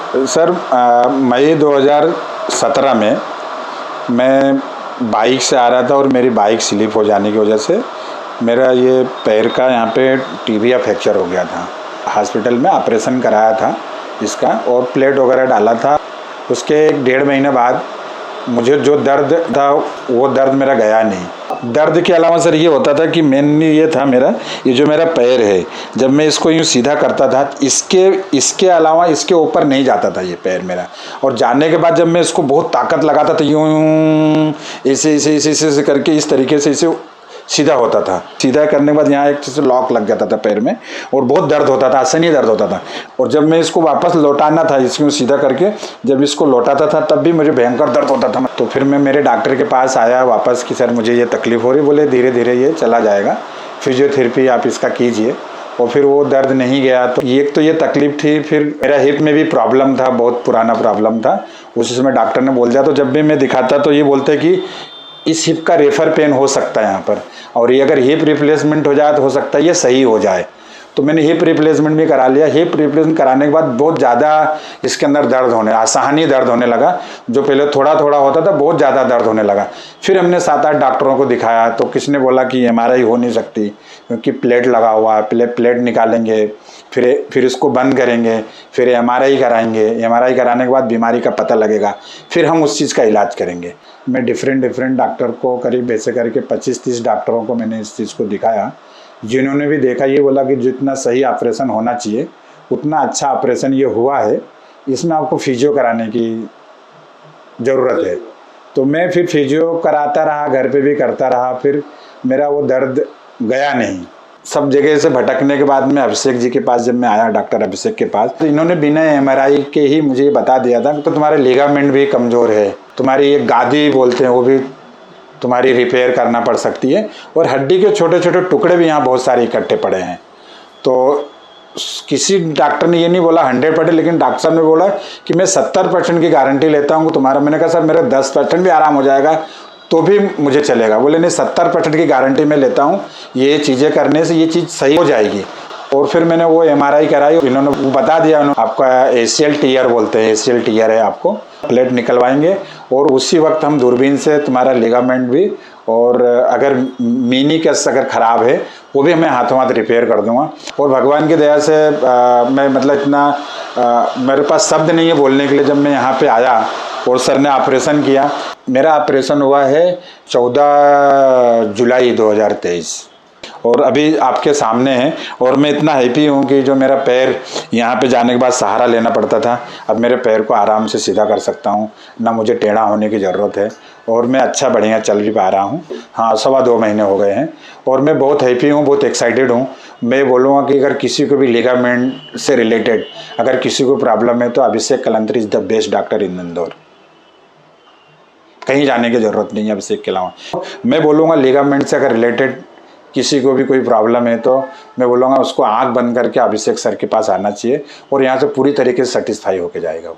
Sir मई 2017 में मैं bike से आ रहा था और मेरी बाइक स्लिप हो जाने की वजह से मेरा ये पैर का यहाँ पे टिबिया फ्रैक्चर हो गया था। हॉस्पिटल में ऑपरेशन कराया था इसका और प्लेट वगैरह डाला था। उसके 1.5 महीने बाद मुझे जो दर्द था वो दर्द मेरा गया नहीं। दर्द के अलावा सर ये होता था कि मेनली ये था मेरा ये जो मेरा पैर है, जब मैं इसको यूँ सीधा करता था इसके अलावा इसके ऊपर नहीं जाता था ये पैर मेरा। और जाने के बाद जब मैं इसको बहुत ताकत लगाता था यूँ ऐसे करके इस तरीके से इसे सीधा होता था। सीधा करने के बाद यहाँ एक चीज़ लॉक लग जाता था पैर में और बहुत दर्द होता था, असहनीय दर्द होता था। और जब मैं इसको वापस लौटाना था इसको सीधा करके जब इसको लौटाता था तब भी मुझे भयंकर दर्द होता था। तो फिर मैं मेरे डॉक्टर के पास आया वापस कि सर मुझे ये तकलीफ़ हो रही। बोले धीरे धीरे ये चला जाएगा, फिजियोथेरेपी आप इसका कीजिए। और फिर वो दर्द नहीं गया। तो ये तकलीफ थी। फिर मेरा हिप में भी प्रॉब्लम था, बहुत पुराना प्रॉब्लम था। उसी समय डॉक्टर ने बोल दिया। तो जब भी मैं दिखाता तो ये बोलते कि इस हिप का रेफर पेन हो सकता है यहाँ पर, और ये अगर हिप रिप्लेसमेंट हो जाए तो हो सकता है ये सही हो जाए। तो मैंने हिप रिप्लेसमेंट भी करा लिया। हिप रिप्लेसमेंट कराने के बाद बहुत ज़्यादा इसके अंदर दर्द होने, असहनीय दर्द होने लगा। जो पहले थोड़ा थोड़ा होता था बहुत ज़्यादा दर्द होने लगा। फिर हमने 7-8 डॉक्टरों को दिखाया तो किसी ने बोला कि MRI हो नहीं सकती क्योंकि प्लेट लगा हुआ है, प्लेट निकालेंगे फिर इसको बंद करेंगे, फिर MRI कराएंगे। MRI कराने के बाद बीमारी का पता लगेगा, फिर हम उस चीज़ का इलाज करेंगे। मैं डिफरेंट डॉक्टर को करीब ऐसे करके 25-30 डॉक्टरों को मैंने इस चीज़ को दिखाया। जिन्होंने भी देखा ये बोला कि जितना सही ऑपरेशन होना चाहिए उतना अच्छा ऑपरेशन ये हुआ है, इसमें आपको फिजियो कराने की ज़रूरत है। तो मैं फिर फिजियो कराता रहा, घर पे भी करता रहा। फिर मेरा वो दर्द गया नहीं। सब जगह से भटकने के बाद में अभिषेक जी के पास जब मैं आया, डॉक्टर अभिषेक के पास, तो इन्होंने बिना MRI के ही मुझे ये बता दिया था तो तुम्हारे लिगामेंट भी कमज़ोर है, तुम्हारी एक गादी बोलते हैं वो भी तुम्हारी रिपेयर करना पड़ सकती है, और हड्डी के छोटे छोटे टुकड़े भी यहाँ बहुत सारे इकट्ठे पड़े हैं। तो किसी डॉक्टर ने ये नहीं बोला 100%, लेकिन डॉक्टर साहब ने बोला कि मैं 70% की गारंटी लेता हूँ तुम्हारा। मैंने कहा सर मेरा 10% भी आराम हो जाएगा तो भी मुझे चलेगा। बोले नहीं 70% की गारंटी मैं लेता हूँ, ये चीज़ें करने से ये चीज़ सही हो जाएगी। और फिर मैंने वो MRI कराई। इन्होंने वो बता दिया, आपका ACL टीयर बोलते हैं, ACL टीयर है, आपको प्लेट निकलवाएंगे और उसी वक्त हम दूरबीन से तुम्हारा लिगामेंट भी, और अगर मीनी कस अगर ख़राब है वो भी मैं हाथों हाथ रिपेयर कर दूंगा। और भगवान की दया से मैं मतलब इतना मेरे पास शब्द नहीं है बोलने के लिए। जब मैं यहाँ पे आया और सर ने ऑपरेशन किया, मेरा ऑपरेशन हुआ है 14 जुलाई 2023 और अभी आपके सामने है। और मैं इतना हैप्पी हूँ कि जो मेरा पैर यहाँ पे जाने के बाद सहारा लेना पड़ता था, अब मेरे पैर को आराम से सीधा कर सकता हूँ, ना मुझे टेढ़ा होने की ज़रूरत है, और मैं अच्छा बढ़िया चल भी पा रहा हूँ। हाँ, 2.25 महीने हो गए हैं और मैं बहुत हैप्पी हूँ, बहुत एक्साइटेड हूँ। मैं बोलूँगा कि अगर किसी को भी लिगामेंट से रिलेटेड अगर किसी को प्रॉब्लम है तो Abhishek Kalantri is the best doctor in Indore. कहीं जाने की ज़रूरत नहीं है अभिषेक के अलावा। मैं बोलूँगा लिगामेंट से अगर रिलेटेड किसी को भी कोई प्रॉब्लम है तो मैं बोलूँगा उसको आंख बंद करके अभिषेक सर के पास आना चाहिए और यहाँ से पूरी तरीके से सेटिस्फाई होके जाएगा वो।